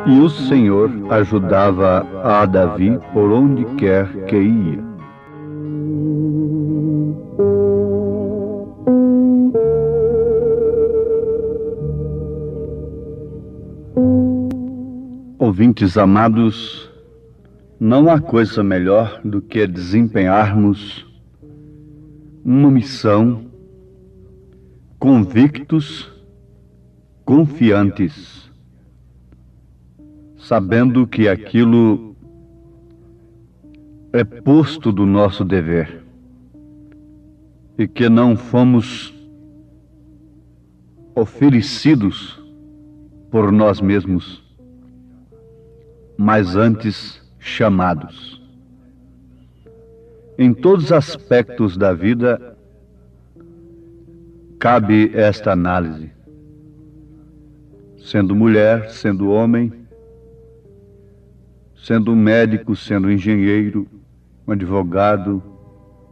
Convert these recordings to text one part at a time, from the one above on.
E o Senhor ajudava a Davi por onde quer que ia. Ouvintes amados, não há coisa melhor do que desempenharmos uma missão convictos, confiantes, sabendo que aquilo é posto do nosso dever e que não fomos oferecidos por nós mesmos, mas antes chamados. Em todos os aspectos da vida cabe esta análise, sendo mulher, sendo homem, sendo um médico, sendo um engenheiro, um advogado,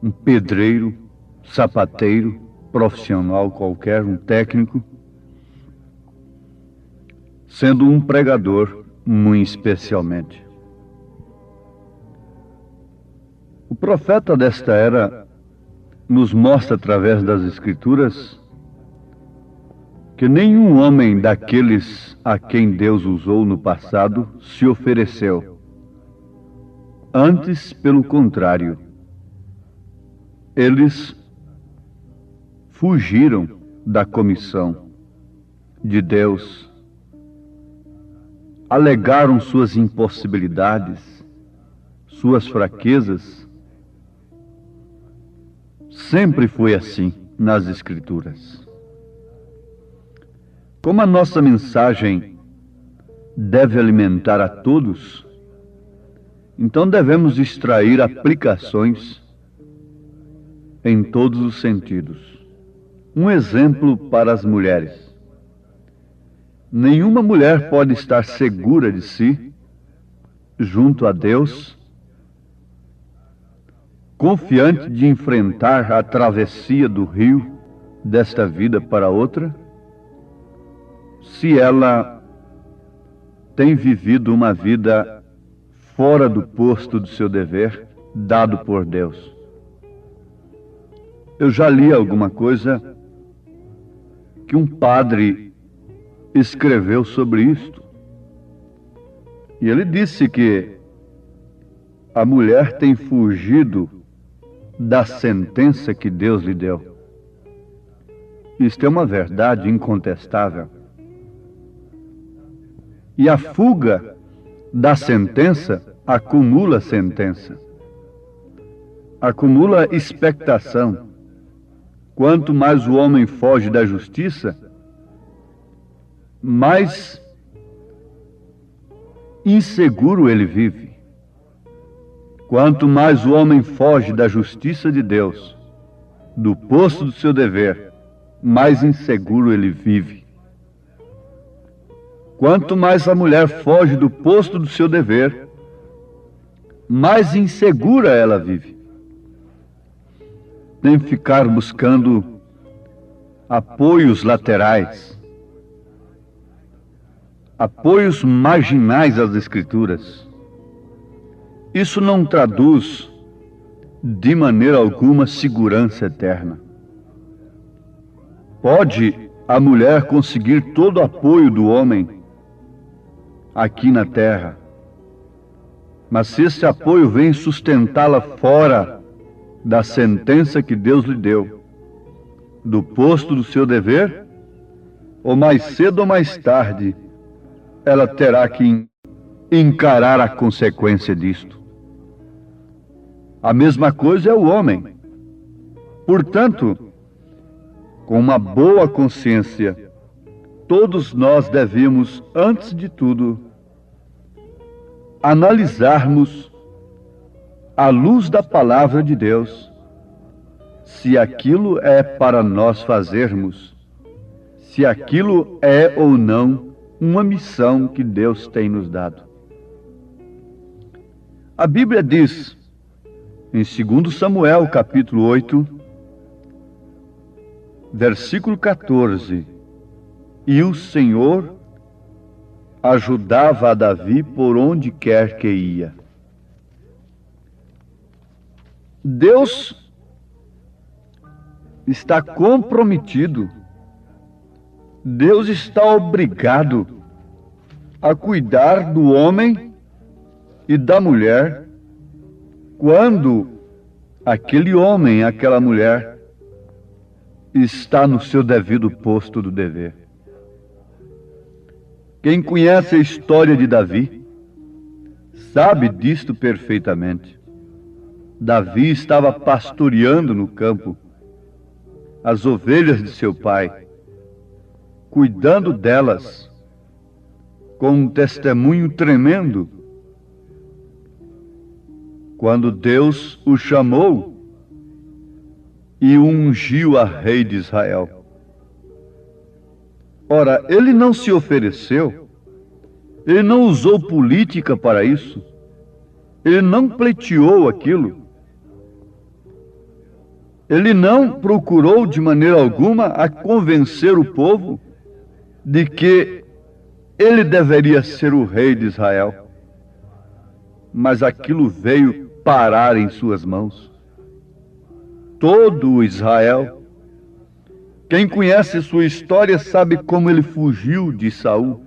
um pedreiro, sapateiro, profissional qualquer, um técnico, sendo um pregador, muito especialmente. O profeta desta era nos mostra através das Escrituras que nenhum homem daqueles a quem Deus usou no passado se ofereceu. Antes, pelo contrário, eles fugiram da comissão de Deus, alegaram suas impossibilidades, suas fraquezas. Sempre foi assim nas Escrituras. Como a nossa mensagem deve alimentar a todos, então devemos extrair aplicações em todos os sentidos. Um exemplo para as mulheres. Nenhuma mulher pode estar segura de si, junto a Deus, confiante de enfrentar a travessia do rio desta vida para outra, se ela tem vivido uma vida fora do posto do seu dever, dado por Deus. Eu já li alguma coisa que um padre escreveu sobre isto. E ele disse que a mulher tem fugido da sentença que Deus lhe deu. Isto é uma verdade incontestável. E a fuga da sentença acumula sentença, acumula expectação. Quanto mais o homem foge da justiça, mais inseguro ele vive. Quanto mais o homem foge da justiça de Deus, do posto do seu dever, mais inseguro ele vive. Quanto mais a mulher foge do posto do seu dever, mais insegura ela vive. Tem que ficar buscando apoios laterais, apoios marginais às Escrituras. Isso não traduz de maneira alguma segurança eterna. Pode a mulher conseguir todo o apoio do homem aqui na terra, mas se esse apoio vem sustentá-la fora da sentença que Deus lhe deu, do posto do seu dever, ou mais cedo ou mais tarde, ela terá que encarar a consequência disto. A mesma coisa é o homem. Portanto, com uma boa consciência, todos nós devemos, antes de tudo, analisarmos, à luz da palavra de Deus, se aquilo é para nós fazermos, se aquilo é ou não uma missão que Deus tem nos dado. A Bíblia diz, em 2 Samuel, capítulo 8, versículo 14, e o Senhor ajudava a Davi por onde quer que ia. Deus está comprometido, Deus está obrigado a cuidar do homem e da mulher quando aquele homem, aquela mulher está no seu devido posto do dever. Quem conhece a história de Davi sabe disto perfeitamente. Davi estava pastoreando no campo as ovelhas de seu pai, cuidando delas com um testemunho tremendo, quando Deus o chamou e o ungiu a rei de Israel. Ora, ele não se ofereceu, ele não usou política para isso, ele não pleiteou aquilo, ele não procurou de maneira alguma a convencer o povo de que ele deveria ser o rei de Israel, mas aquilo veio parar em suas mãos. Todo o Israel, quem conhece sua história sabe como ele fugiu de Saul.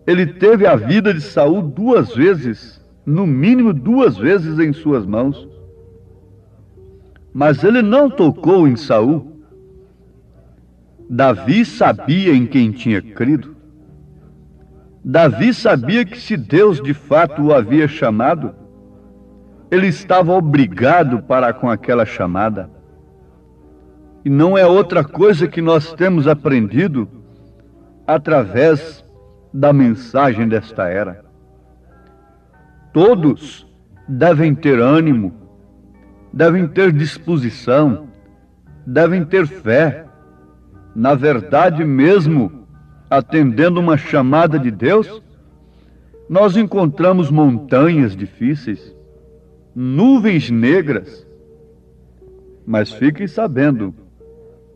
Ele teve a vida de Saul 2 vezes, no mínimo 2 vezes em suas mãos. Mas ele não tocou em Saul. Davi sabia em quem tinha crido. Davi sabia que se Deus de fato o havia chamado, ele estava obrigado para com aquela chamada. E não é outra coisa que nós temos aprendido através da mensagem desta era. Todos devem ter ânimo, devem ter disposição, devem ter fé. Na verdade, mesmo atendendo uma chamada de Deus, nós encontramos montanhas difíceis, nuvens negras. Mas fiquem sabendo,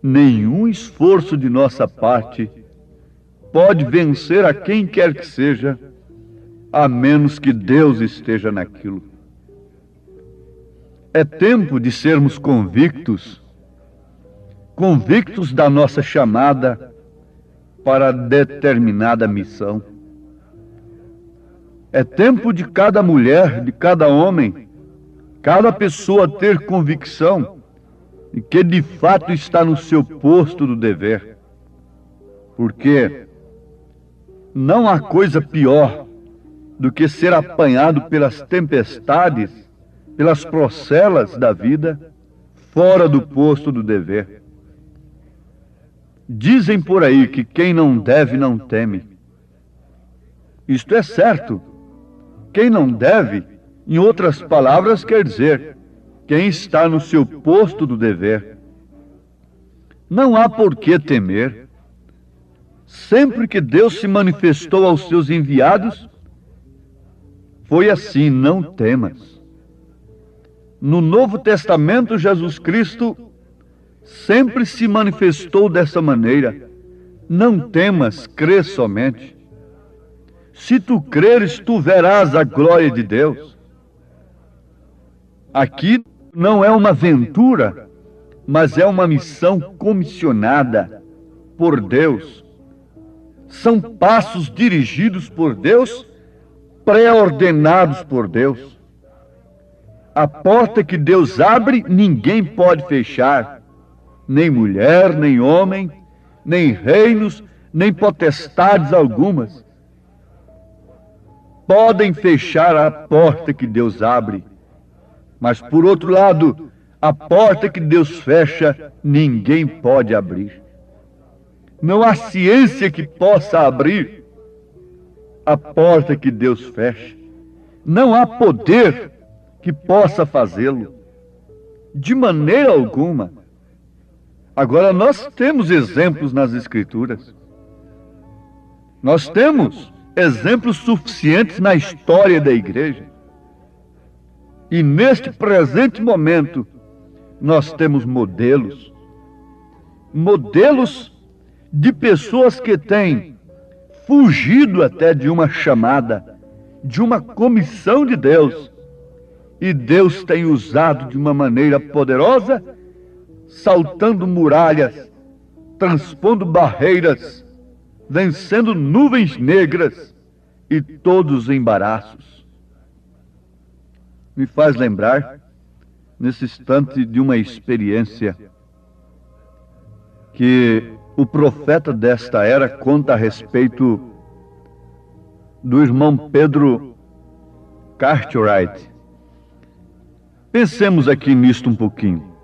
nenhum esforço de nossa parte pode vencer a quem quer que seja, a menos que Deus esteja naquilo. É tempo de sermos convictos da nossa chamada para determinada missão. É tempo de cada mulher, de cada homem, cada pessoa ter convicção de que de fato está no seu posto do dever. Porque não há coisa pior do que ser apanhado pelas tempestades, pelas procelas da vida, fora do posto do dever. Dizem por aí que quem não deve não teme. Isto é certo. Quem não deve, em outras palavras, quer dizer quem está no seu posto do dever. Não há por que temer. Sempre que Deus se manifestou aos seus enviados, foi assim: não temas. No Novo Testamento, Jesus Cristo sempre se manifestou dessa maneira: não temas, crê somente. Se tu creres, tu verás a glória de Deus. Aqui não é uma aventura, mas é uma missão comissionada por Deus. São passos dirigidos por Deus, pré-ordenados por Deus. A porta que Deus abre, ninguém pode fechar. Nem mulher, nem homem, nem reinos, nem potestades algumas podem fechar a porta que Deus abre. Mas, por outro lado, a porta que Deus fecha, ninguém pode abrir. Não há ciência que possa abrir a porta que Deus fecha. Não há poder que possa fazê-lo. De maneira alguma. Agora, nós temos exemplos nas Escrituras. Nós temos exemplos suficientes na história da igreja. E neste presente momento, nós temos modelos. Modelos de pessoas que têm fugido até de uma chamada, de uma comissão de Deus. E Deus tem usado de uma maneira poderosa, saltando muralhas, transpondo barreiras, vencendo nuvens negras e todos os embaraços. Me faz lembrar, nesse instante, de uma experiência que o profeta desta era conta a respeito do irmão Pedro Cartwright. Pensemos aqui nisto um pouquinho.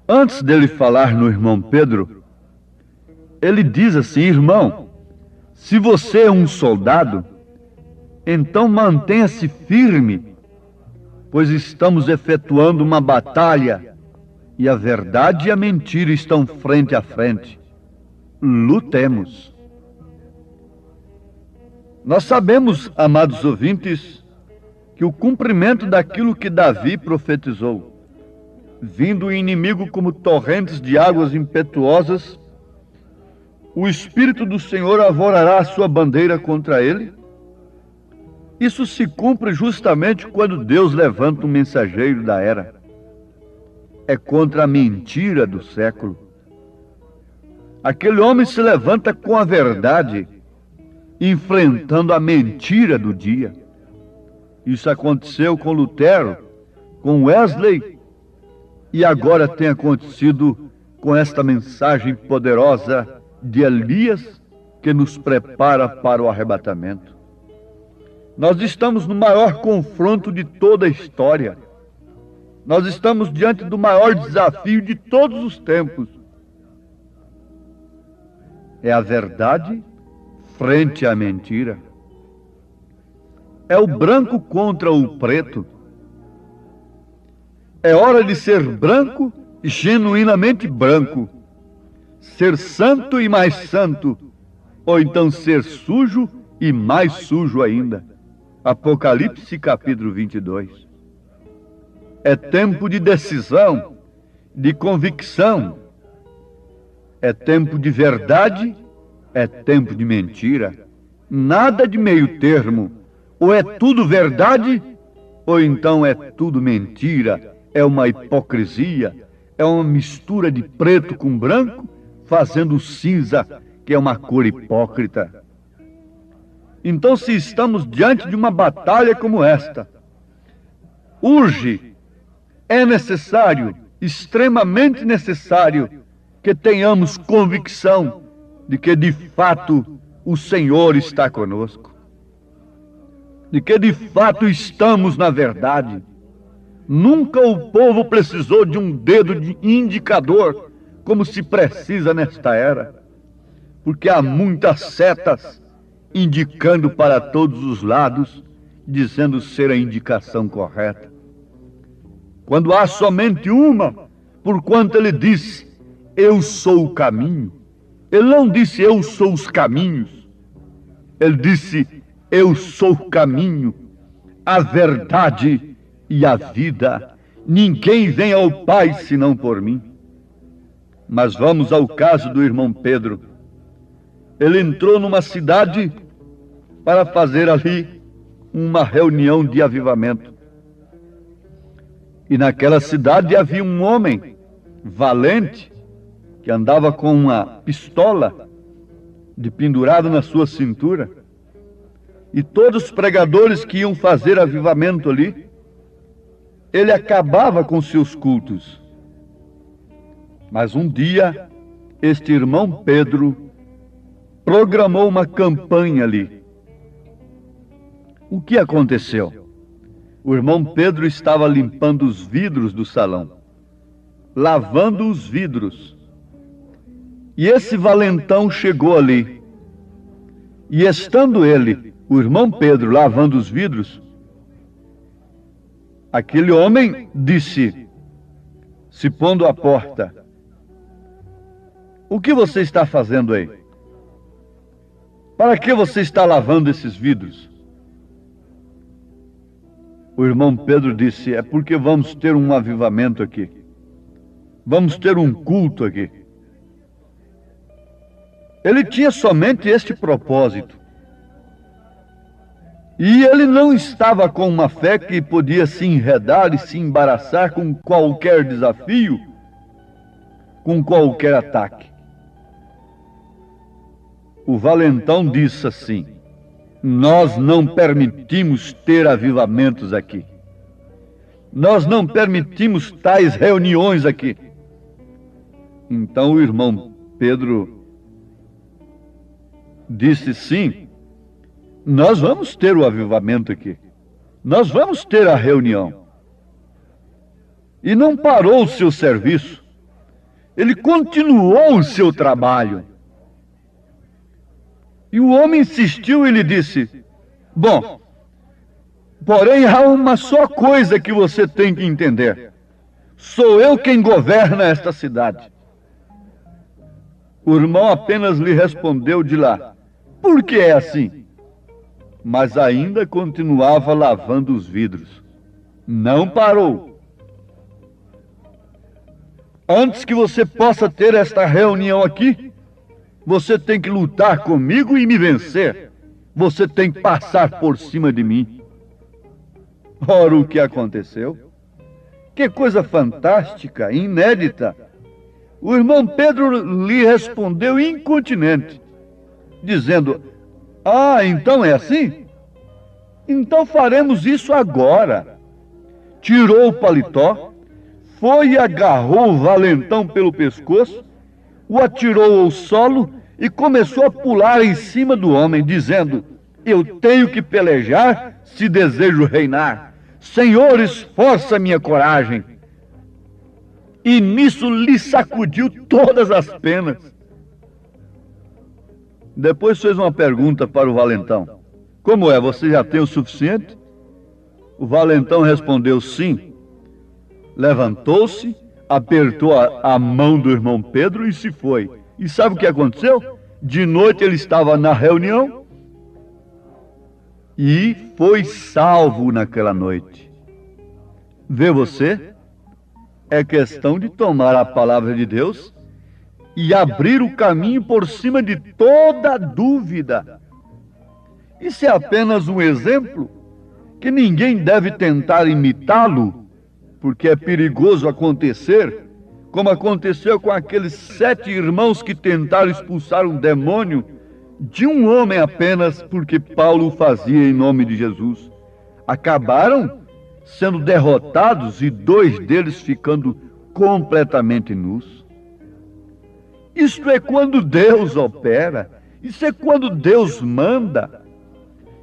Antes dele falar no irmão Pedro, ele diz assim: irmão, se você é um soldado, então mantenha-se firme, pois estamos efetuando uma batalha e a verdade e a mentira estão frente a frente. Lutemos. Nós sabemos, amados ouvintes, que o cumprimento daquilo que Davi profetizou, vindo o inimigo como torrentes de águas impetuosas, o Espírito do Senhor avorará a sua bandeira contra ele. Isso se cumpre justamente quando Deus levanta um mensageiro da era. É contra a mentira do século. Aquele homem se levanta com a verdade, enfrentando a mentira do dia. Isso aconteceu com Lutero, com Wesley, e agora tem acontecido com esta mensagem poderosa de Elias, que nos prepara para o arrebatamento. Nós estamos no maior confronto de toda a história. Nós estamos diante do maior desafio de todos os tempos. É a verdade frente à mentira. É o branco contra o preto. É hora de ser branco, genuinamente branco. Ser santo e mais santo, ou então ser sujo e mais sujo ainda. Apocalipse capítulo 22. É tempo de decisão, de convicção. É tempo de verdade, é tempo de mentira. Nada de meio termo. Ou é tudo verdade, ou então é tudo mentira. É uma hipocrisia, é uma mistura de preto com branco, fazendo cinza, que é uma cor hipócrita. Então, se estamos diante de uma batalha como esta, urge, é necessário, extremamente necessário, que tenhamos convicção de que, de fato, o Senhor está conosco. De que, de fato, estamos na verdade. Nunca o povo precisou de um dedo de indicador, como se precisa nesta era, porque há muitas setas indicando para todos os lados, dizendo ser a indicação correta. Quando há somente uma, porquanto ele disse, eu sou o caminho. Ele não disse, eu sou os caminhos. Ele disse, eu sou o caminho, a verdade e a vida. Ninguém vem ao Pai senão por mim. Mas vamos ao caso do irmão Pedro. Ele entrou numa cidade para fazer ali uma reunião de avivamento. E naquela cidade havia um homem valente que andava com uma pistola pendurada na sua cintura. E todos os pregadores que iam fazer avivamento ali, ele acabava com seus cultos. Mas um dia, este irmão Pedro programou uma campanha ali. O que aconteceu? O irmão Pedro estava limpando os vidros do salão, lavando os vidros. E esse valentão chegou ali. E estando ele, o irmão Pedro, lavando os vidros, aquele homem disse, se pondo à porta, o que você está fazendo aí? Para que você está lavando esses vidros? O irmão Pedro disse: é porque vamos ter um avivamento aqui. Vamos ter um culto aqui. Ele tinha somente este propósito. E ele não estava com uma fé que podia se enredar e se embaraçar com qualquer desafio, com qualquer ataque. O valentão disse assim: nós não permitimos ter avivamentos aqui. Nós não permitimos tais reuniões aqui. Então o irmão Pedro disse: sim, nós vamos ter o avivamento aqui. Nós vamos ter a reunião. E não parou o seu serviço. Ele continuou o seu trabalho. E o homem insistiu e lhe disse: bom, porém há uma só coisa que você tem que entender. Sou eu quem governa esta cidade. O irmão apenas lhe respondeu de lá: por que é assim? Mas ainda continuava lavando os vidros. Não parou. Antes que você possa ter esta reunião aqui, você tem que lutar comigo e me vencer. Você tem que passar por cima de mim. Ora, o que aconteceu? Que coisa fantástica, inédita. O irmão Pedro lhe respondeu incontinente, dizendo: ah, então é assim? Então faremos isso agora. Tirou o paletó, foi e agarrou o valentão pelo pescoço, o atirou ao solo e começou a pular em cima do homem, dizendo: eu tenho que pelejar se desejo reinar. Senhor, esforça minha coragem. E nisso lhe sacudiu todas as penas. Depois fez uma pergunta para o valentão: como é, você já tem o suficiente? O valentão respondeu: sim. Levantou-se, apertou a mão do irmão Pedro e se foi. E sabe o que aconteceu? De noite ele estava na reunião e foi salvo naquela noite. Vê você? É questão de tomar a palavra de Deus e abrir o caminho por cima de toda dúvida. Isso é apenas um exemplo que ninguém deve tentar imitá-lo, porque é perigoso acontecer, como aconteceu com aqueles 7 irmãos que tentaram expulsar um demônio de um homem apenas, porque Paulo o fazia em nome de Jesus. Acabaram sendo derrotados e 2 deles ficando completamente nus. Isto é quando Deus opera, isso é quando Deus manda,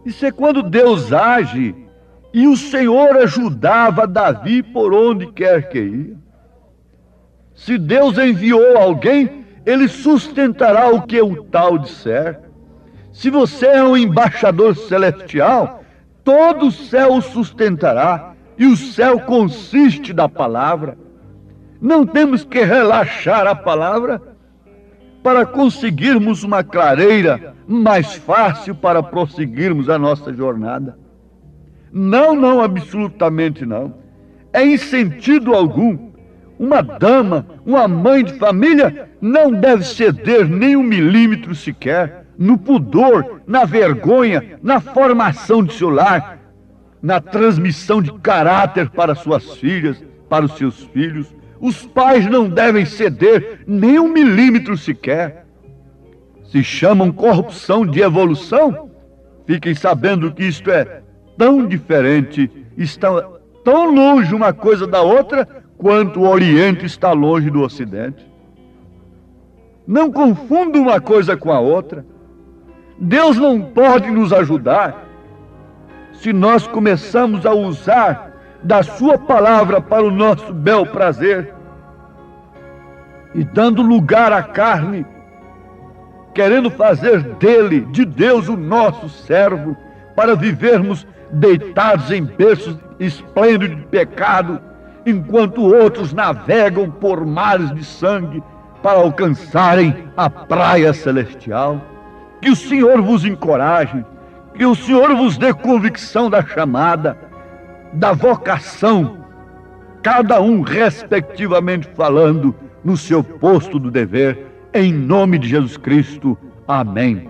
isso é quando Deus age. E o Senhor ajudava Davi por onde quer que ia. Se Deus enviou alguém, ele sustentará o que o tal disser. Se você é um embaixador celestial, todo o céu o sustentará. E o céu consiste da palavra. Não temos que relaxar a palavra para conseguirmos uma clareira mais fácil para prosseguirmos a nossa jornada. Não, absolutamente não. É em sentido algum. Uma dama, uma mãe de família não deve ceder nem 1 milímetro sequer no pudor, na vergonha, na formação de seu lar, na transmissão de caráter para suas filhas, para os seus filhos. Os pais não devem ceder nem 1 milímetro sequer. Se chamam corrupção de evolução, fiquem sabendo que isto é tão diferente, está tão longe uma coisa da outra, quanto o Oriente está longe do Ocidente. Não confunda uma coisa com a outra. Deus não pode nos ajudar se nós começamos a usar da sua palavra para o nosso bel prazer e dando lugar à carne, querendo fazer dele, de Deus, o nosso servo, para vivermos deitados em berços esplêndidos de pecado, enquanto outros navegam por mares de sangue para alcançarem a praia celestial. Que o Senhor vos encoraje, que o Senhor vos dê convicção da chamada, da vocação, cada um respectivamente falando no seu posto do dever, em nome de Jesus Cristo. Amém.